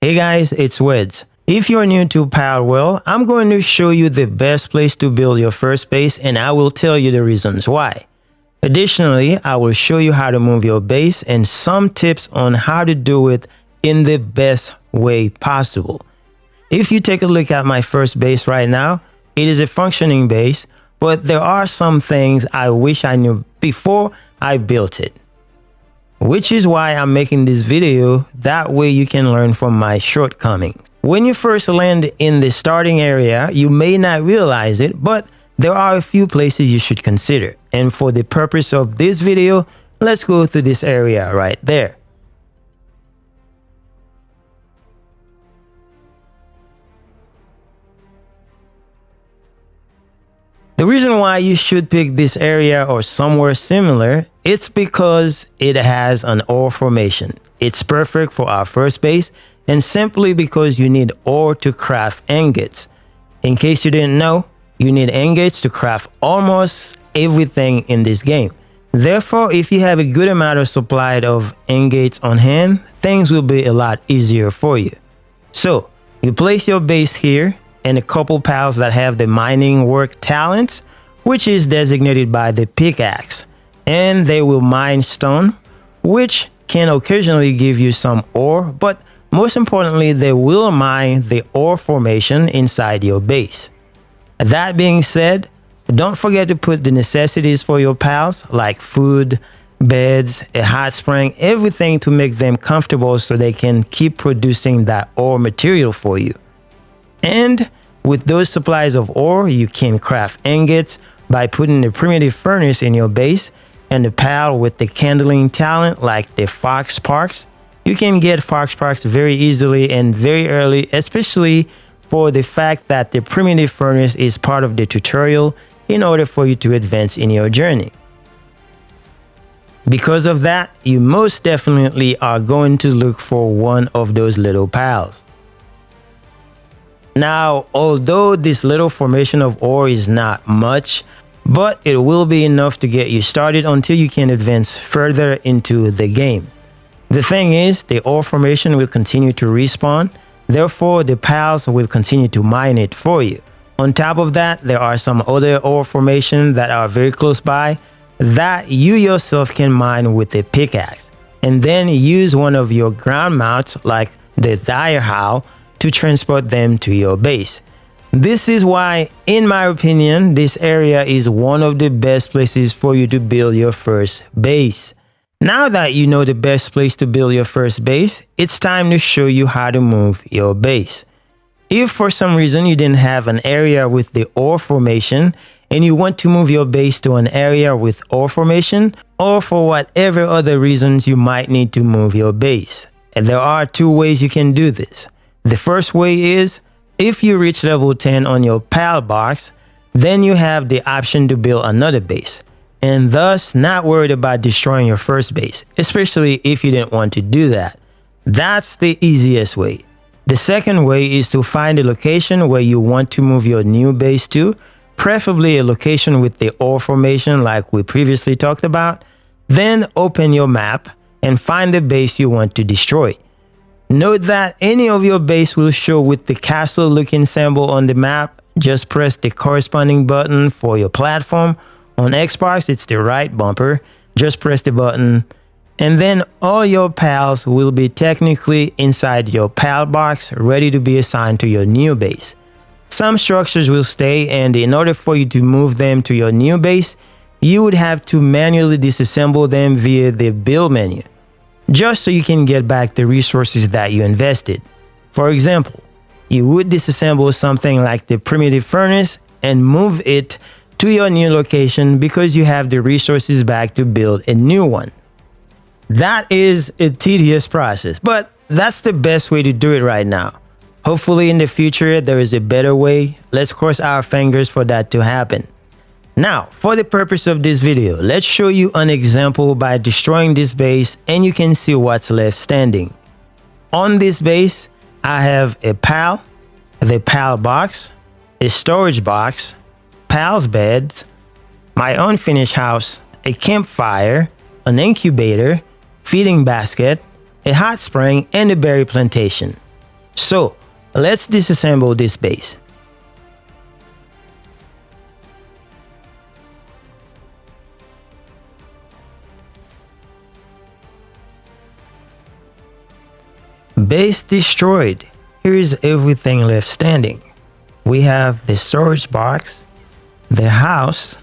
Hey guys, it's Weds. If you're new to PALWORLD, I'm going to show you the best place to build your first base and I will tell you the reasons why. Additionally, I will show you how to move your base and some tips on how to do it in the best way possible. If you take a look at my first base right now, it is a functioning base, but there are some things I wish I knew before I built it. Which is why I'm making this video, that way you can learn from my shortcomings. When you first land in the starting area, you may not realize it, but there are a few places you should consider. And for the purpose of this video, let's go through this area right there. The reason why you should pick this area or somewhere similar, it's because it has an ore formation. It's perfect for our first base and simply because you need ore to craft ingots. In case you didn't know, you need ingots to craft almost everything in this game. Therefore, if you have a good amount of supply of ingots on hand, things will be a lot easier for you. So, you place your base here and a couple pals that have the mining work talents, which is designated by the pickaxe, and they will mine stone, which can occasionally give you some ore, but most importantly, they will mine the ore formation inside your base. That being said, don't forget to put the necessities for your pals like food, beds, a hot spring, everything to make them comfortable so they can keep producing that ore material for you. And with those supplies of ore, you can craft ingots by putting a primitive furnace in your base and a pal with the kindling talent like the foxparks. You can get foxparks very easily and very early, especially for the fact that the primitive furnace is part of the tutorial in order for you to advance in your journey. Because of that, you most definitely are going to look for one of those little pals. Now, although this little formation of ore is not much, but it will be enough to get you started until you can advance further into the game. The thing is, the ore formation will continue to respawn, therefore the pals will continue to mine it for you. On top of that, there are some other ore formations that are very close by that you yourself can mine with a pickaxe, and then use one of your ground mounts like the dire howl to transport them to your base. This is why, in my opinion, this area is one of the best places for you to build your first base. Now that you know the best place to build your first base, it's time to show you how to move your base. If for some reason you didn't have an area with the ore formation and you want to move your base to an area with ore formation, or for whatever other reasons you might need to move your base, and there are two ways you can do this. The first way is, if you reach level 10 on your PAL box, then you have the option to build another base, and thus not worried about destroying your first base, especially if you didn't want to do that. That's the easiest way. The second way is to find a location where you want to move your new base to, preferably a location with the ore formation like we previously talked about. Then open your map and find the base you want to destroy. Note that any of your base will show with the castle looking symbol on the map. Just press the corresponding button for your platform. On Xbox, it's the right bumper. Just press the button. And then all your pals will be technically inside your pal box, ready to be assigned to your new base. Some structures will stay, and in order for you to move them to your new base, you would have to manually disassemble them via the build menu, just so you can get back the resources that you invested. For example, you would disassemble something like the primitive furnace and move it to your new location because you have the resources back to build a new one. That is a tedious process, but that's the best way to do it right now. Hopefully in the future there is a better way. Let's cross our fingers for that to happen. Now, for the purpose of this video, let's show you an example by destroying this base and you can see what's left standing. On this base, I have a pal, the pal box, a storage box, pal's beds, my unfinished house, a campfire, an incubator, feeding basket, a hot spring, and a berry plantation. So let's disassemble this base. Base destroyed. Here is everything left standing. We have the storage box, the house,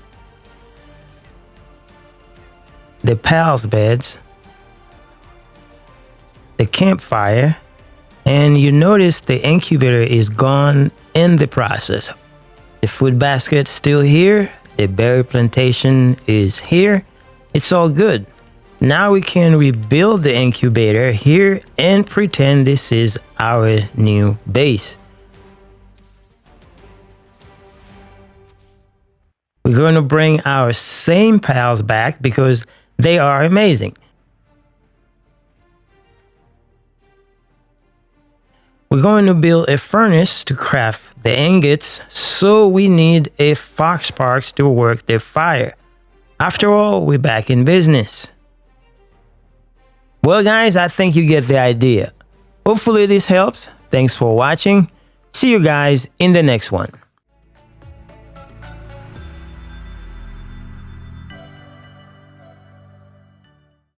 the PAL's beds, the campfire, and you notice the incubator is gone in the process. The food basket still here, the berry plantation is here. It's all good. Now we can rebuild the incubator here and pretend this is our new base. We're going to bring our same pals back because they are amazing. We're going to build a furnace to craft the ingots, so we need a foxparks to work the fire. After all, we're back in business. Well guys, I think you get the idea. Hopefully this helps. Thanks for watching. See you guys in the next one.